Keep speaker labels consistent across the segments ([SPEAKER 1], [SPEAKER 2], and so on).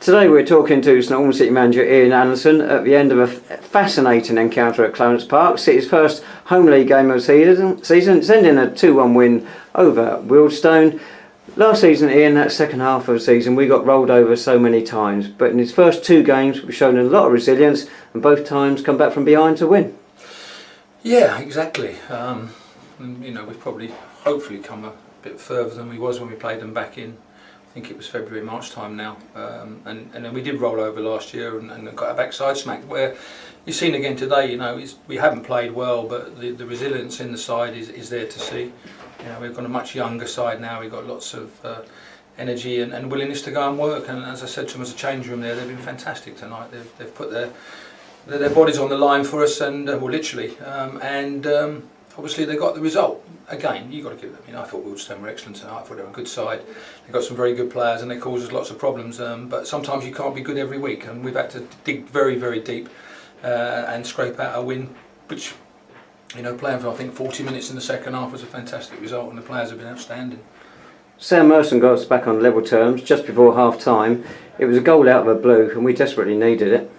[SPEAKER 1] Today we're talking to Snowdon City manager Ian Allinson at the end of a fascinating encounter at Clarence Park. City's first home league game of the season, sending a 2-1 win over Wealdstone. Last season, Ian, that second half of the season, we got rolled over so many times, but in his first two games we've shown a lot of resilience and both times come back from behind to win.
[SPEAKER 2] Yeah, exactly. We've probably hopefully come a bit further than we was when we played them back in, I think it was February, March time now, and then we did roll over last year and got our backside smacked. Where you've seen again today, we haven't played well, but the resilience in the side is there to see. We've got a much younger side now. We've got lots of energy and willingness to go and work. And as I said to them as a change room there, they've been fantastic tonight. They've put their bodies on the line for us, and literally, obviously they got the result. Again, you've got to give them. I thought Wealdstone were excellent tonight. I thought they were a good side. They've got some very good players and they cause us lots of problems. But sometimes you can't be good every week, and we've had to dig very, very deep and scrape out a win, which, playing for I think 40 minutes in the second half was a fantastic result, and the players have been outstanding.
[SPEAKER 1] Sam Merson got us back on level terms just before half time. It was a goal out of the blue and we desperately needed it.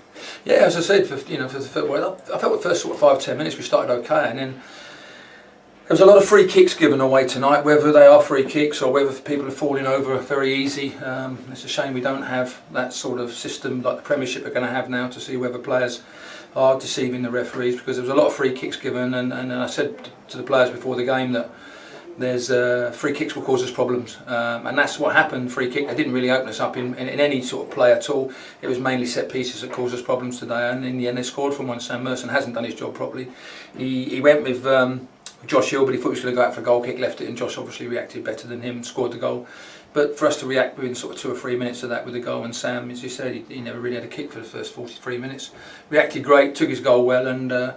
[SPEAKER 2] Yeah, as I said, I felt the first sort of 5-10 minutes we started okay, and then there was a lot of free kicks given away tonight, whether they are free kicks or whether people are falling over very easy. It's a shame we don't have that sort of system like the Premiership are going to have now to see whether players are deceiving the referees, because there was a lot of free kicks given, and I said to the players before the game that there's free kicks will cause us problems, and that's what happened. Free kick, they didn't really open us up in any sort of play at all. It was mainly set pieces that caused us problems today, and in the end they scored from one. Sam Merson hasn't done his job properly. He went with Josh Hill, but he thought he was going to go out for a goal kick, left it, and Josh obviously reacted better than him and scored the goal. But for us to react within sort of 2 or 3 minutes of that with the goal, and Sam, as you said, he never really had a kick for the first 43 minutes. Reacted great, took his goal well, and the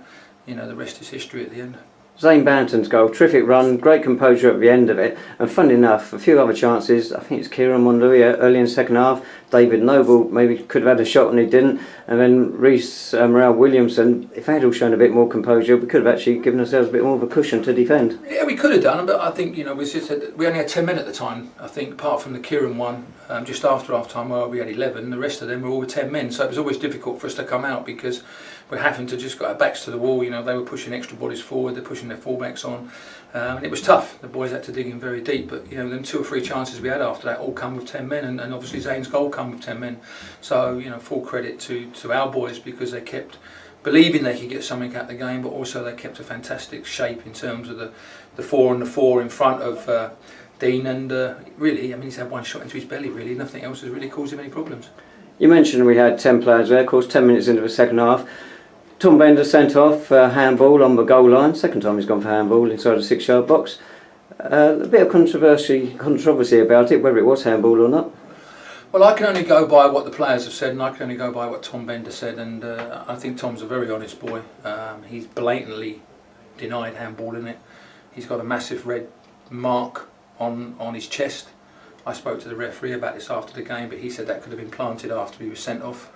[SPEAKER 2] rest is history at the end.
[SPEAKER 1] Zane Banton's goal, terrific run, great composure at the end of it, and funny enough, a few other chances. I think it's Kieran Monlouis early in the second half. David Noble maybe could have had a shot and he didn't, and then Reece Williamson. If they had all shown a bit more composure, we could have actually given ourselves a bit more of a cushion to defend. Yeah,
[SPEAKER 2] we could have done, but I think we only had 10 men at the time. I think apart from the Kieran one, just after half time, we had 11. The rest of them were all with 10 men, so it was always difficult for us to come out because we're having to just got our backs to the wall. They were pushing extra bodies forward, they're pushing their fullbacks on, and it was tough. The boys had to dig in very deep, but them 2 or 3 chances we had after that all come with 10 men, and obviously Zane's goal come with 10 men. So full credit to our boys, because they kept believing they could get something out of the game, but also they kept a fantastic shape in terms of the 4 and the 4 in front of Dean, and really, he's had one shot into his belly. Really, nothing else has really caused him any problems.
[SPEAKER 1] You mentioned we had 10 players there. Of course, 10 minutes into the second half, Tom Bender sent off handball on the goal line. Second time he's gone for handball inside a 6-yard box. A bit of controversy about it, whether it was handball or not.
[SPEAKER 2] Well, I can only go by what the players have said, and I can only go by what Tom Bender said, and I think Tom's a very honest boy. He's blatantly denied handballing it. He's got a massive red mark on his chest. I spoke to the referee about this after the game, but he said that could have been planted after he was sent off.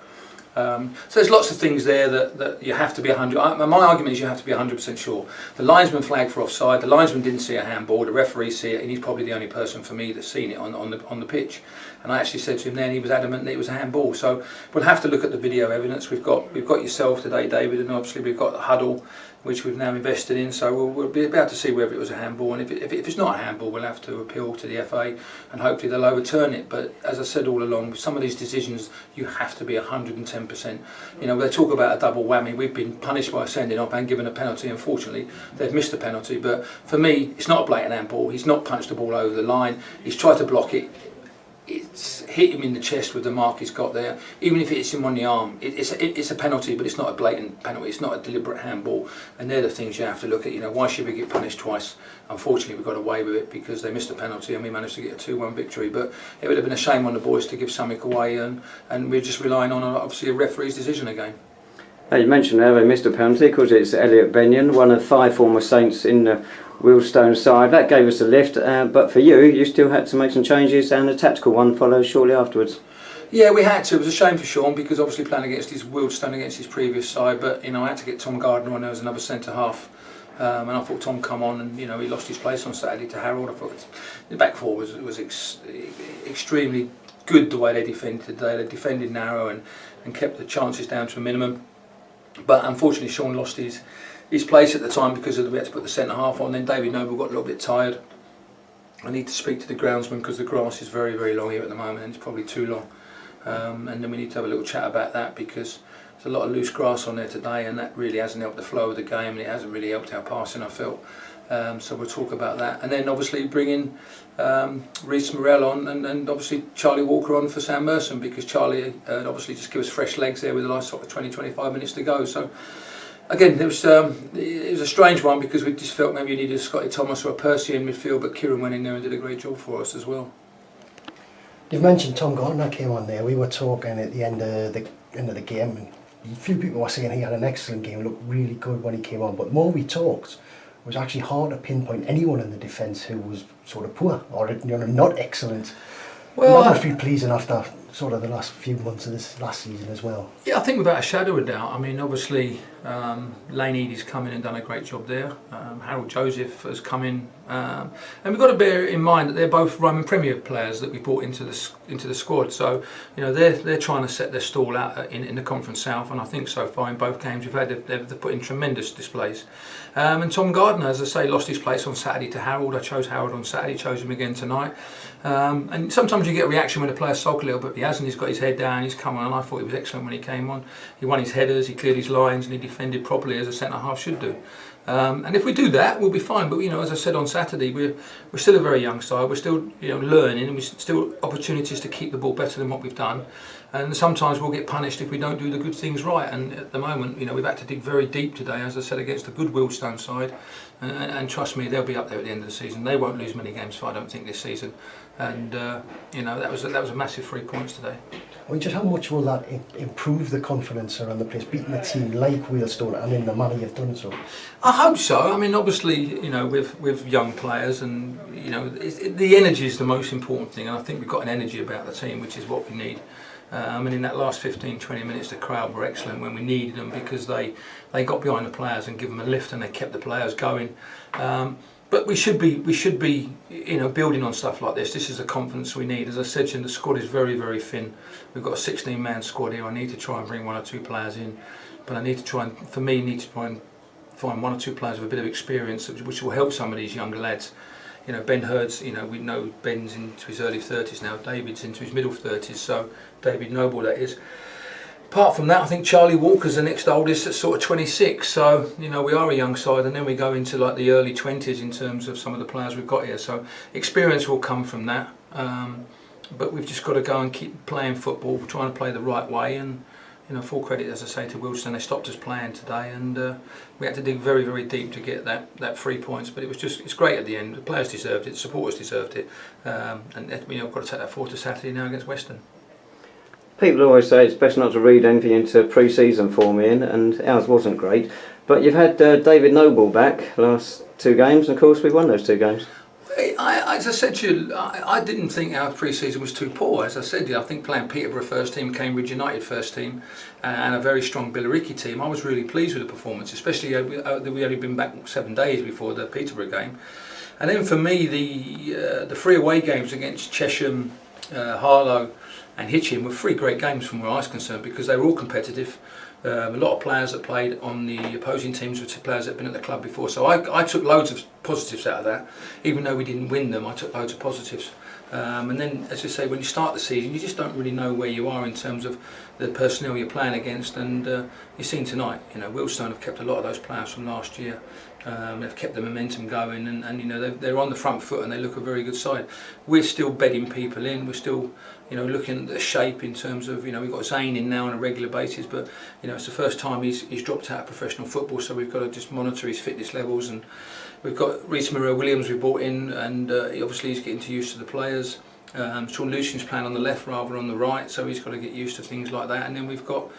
[SPEAKER 2] So there's lots of things there that you have to be 100%. My argument is you have to be 100% sure. The linesman flagged for offside. The linesman didn't see a handball. The referee see it, and he's probably the only person for me that's seen it on the pitch. And I actually said to him then, he was adamant that it was a handball. So we'll have to look at the video evidence. We've got yourself today, David, and obviously we've got the huddle, which we've now invested in. So we'll be able to see whether it was a handball, and if it's not a handball, we'll have to appeal to the FA, and hopefully they'll overturn it. But as I said all along, with some of these decisions, you have to be 110%. They talk about a double whammy. We've been punished by sending off and given a penalty. Unfortunately, they've missed the penalty. But for me, it's not a blatant handball. He's not punched the ball over the line. He's tried to block it. It's hit him in the chest with the mark he's got there. Even if it hits him on the arm, it's a penalty, but it's not a blatant penalty. It's not a deliberate handball, and they're the things you have to look at. Why should we get punished twice? Unfortunately, we got away with it because they missed a penalty and we managed to get a 2-1 victory. But it would have been a shame on the boys to give something away, and we're just relying on obviously a referee's decision again.
[SPEAKER 1] You mentioned there they missed a penalty because it's Elliot Benyon, one of 5 former Saints in the Wealdstone side. That gave us a lift, but for you still had to make some changes, and a tactical one followed shortly afterwards.
[SPEAKER 2] Yeah, we had to. It was a shame for Sean, because obviously playing against his Wealdstone against his previous side, but I had to get Tom Gardner on there as another centre half. And I thought Tom come on, and he lost his place on Saturday to Harold. I thought the back four was extremely good the way they defended today. They defended narrow and kept the chances down to a minimum. But unfortunately, Sean lost his place at the time because we had to put the centre half on. Then David Noble got a little bit tired. I need to speak to the groundsman because the grass is very, very long here at the moment, and it's probably too long. And then we need to have a little chat about that because there's a lot of loose grass on there today, and that really hasn't helped the flow of the game, and it hasn't really helped our passing, I felt. So we'll talk about that, and then obviously bring in Rhys Morel on, and obviously Charlie Walker on for Sam Merson, because Charlie obviously just give us fresh legs there with the last sort of 20-25 minutes to go. So again, it was a strange one because we just felt maybe you needed a Scotty Thomas or a Percy in midfield, but Kieran went in there and did a great job for us as well.
[SPEAKER 3] You've mentioned Tom Gardner came on there. We were talking at the end of the game, and a few people were saying he had an excellent game, looked really good when he came on. But the more we talked, it was actually hard to pinpoint anyone in the defence who was sort of poor or not excellent. Well, that must be pleasing after sort of the last few months of this last season as well.
[SPEAKER 2] Yeah, I think without a shadow of doubt. I mean, obviously, Lane Eady's come in and done a great job there. Harold Joseph has come in, and we've got to bear in mind that they're both Roman Premier players that we brought into the squad. So, they're trying to set their stall out in the Conference South, and I think so far in both games they've put in tremendous displays. And Tom Gardner, as I say, lost his place on Saturday to Harold. I chose Harold on Saturday, chose him again tonight. And sometimes you get a reaction when the players sulk a little bit, but he hasn't. He's got his head down, he's come on, and I thought he was excellent when he came on. He won his headers, he cleared his lines, and he defended properly as a centre-half should do. And if we do that, we'll be fine. But as I said on Saturday, we're still a very young side. We're still learning, and we've still opportunities to keep the ball better than what we've done. And sometimes we'll get punished if we don't do the good things right. And at the moment, we've had to dig very deep today, as I said, against a good Wealdstone side. And trust me, they'll be up there at the end of the season. They won't lose many games, I don't think, this season. And that was a massive 3 points today.
[SPEAKER 3] I mean, just how much will that improve the confidence around the place, beating a team like Wealdstone and in the manner you've done so?
[SPEAKER 2] I hope so. I mean, obviously, with young players, and the energy is the most important thing, and I think we've got an energy about the team, which is what we need. And in that last 15-20 minutes, the crowd were excellent when we needed them, because they got behind the players and give them a lift, and they kept the players going. But we should be building on stuff like this. This is the confidence we need. As I said to you, the squad is very, very thin. We've got a 16-man squad here. I need to try and bring 1 or 2 players in, but I need to try and find 1 or 2 players with a bit of experience, which will help some of these younger lads. Ben Herts, we know Ben's into his early 30s now. David's into his middle 30s, so David Noble, that is. Apart from that, I think Charlie Walker's the next oldest at sort of 26. So, we are a young side, and then we go into like the early 20s in terms of some of the players we've got here. So experience will come from that. But we've just got to go and keep playing football, trying to play the right way. And, full credit, as I say, to Wealdstone. They stopped us playing today, and we had to dig very, very deep to get that 3 points. But it's great at the end. The players deserved it, the supporters deserved it, and we've got to take that forward to Saturday now against Western.
[SPEAKER 1] People always say it's best not to read anything into pre-season form, Ian, and ours wasn't great. But you've had David Noble back last 2 games, and of course we won those 2 games.
[SPEAKER 2] As I said to you, I didn't think our pre-season was too poor. As I said to you, I think playing Peterborough first team, Cambridge United first team, and a very strong Billericay team, I was really pleased with the performance, especially that we only been back 7 days before the Peterborough game. And then for me, the 3 away games against Chesham, Harlow and Hitchin were 3 great games from where I was concerned, because they were all competitive. A lot of players that played on the opposing teams were players that had been at the club before, so I took loads of positives out of that. Even though we didn't win them, I took loads of positives. And then, as I say, when you start the season, you just don't really know where you are in terms of the personnel you're playing against. And you've seen tonight, Wealdstone have kept a lot of those players from last year. They've kept the momentum going, and they're on the front foot, and they look a very good side. We're still bedding people in. We're still looking at the shape in terms of, we've got Zane in now on a regular basis, but it's the first time he's dropped out of professional football, so we've got to just monitor his fitness levels. And we've got Rhys Williams we brought in, and obviously he's getting used to the players. Sean Lucian's playing on the left rather than on the right, so he's got to get used to things like that. And then we've got,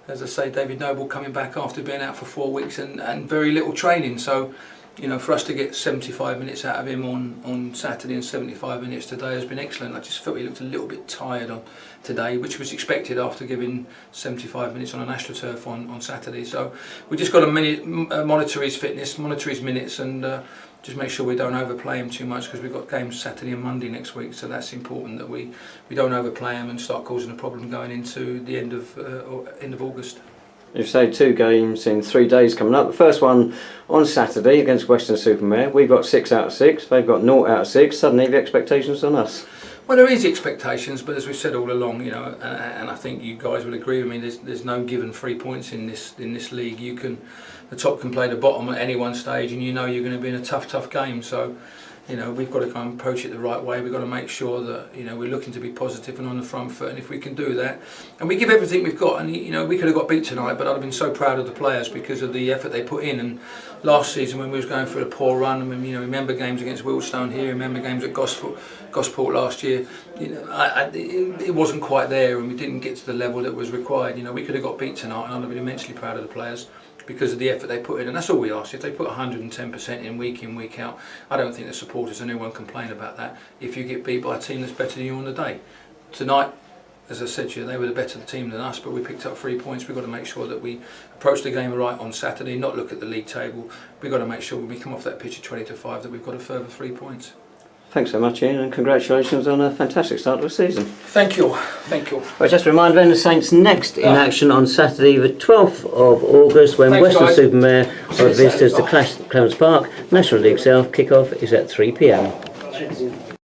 [SPEAKER 2] as I say, David Noble coming back after being out for 4 weeks and very little training. So you know, for us to get 75 minutes out of him on Saturday and 75 minutes today has been excellent. I just felt he looked a little bit tired on today, which was expected after giving 75 minutes on an AstroTurf on Saturday. So we just got to monitor his fitness, monitor his minutes, and just make sure we don't overplay him too much, because we've got games Saturday and Monday next week. So that's important that we don't overplay him and start causing a problem going into the end of August.
[SPEAKER 1] You say 2 games in 3 days coming up. The first one on Saturday against Western-super-Mare. We've got 6 out of 6. They've got 0 out of 6. Suddenly the expectations on us.
[SPEAKER 2] Well, there is expectations, but as we've said all along, you know, and I think you guys will agree with me, there's no given 3 points in this league. The top can play the bottom at any one stage, and you know you're going to be in a tough game. So, you know, we've got to kind of approach it the right way. We've got to make sure that, you know, we're looking to be positive and on the front foot, and if we can do that, and we give everything we've got, and you know, we could have got beat tonight, but I'd have been so proud of the players because of the effort they put in. And last season when we was going through a poor run, I mean, you know, remember games against Wealdstone here, remember games at Gosport last year, you know, it wasn't quite there, and we didn't get to the level that was required. You know, we could have got beat tonight, and I'd have been immensely proud of the players because of the effort they put in, and that's all we ask. If they put 110% in, week out, I don't think the supporters and anyone complain about that if you get beat by a team that's better than you on the day. Tonight, as I said to you, they were the better team than us, but we picked up 3 points. We've got to make sure that we approach the game right on Saturday, not look at the league table. We've got to make sure when we come off that pitch at 20-5 that we've got a further 3 points.
[SPEAKER 1] Thanks so much, Ian, and congratulations on a fantastic start to the season.
[SPEAKER 2] Thank you. Thank you.
[SPEAKER 1] Well, just a reminder then, the Saints next in action on Saturday the 12th of August when
[SPEAKER 2] Thanks,
[SPEAKER 1] Western-super-Mare are visitors to Clarence Park. National League South kick-off is at 3 p.m.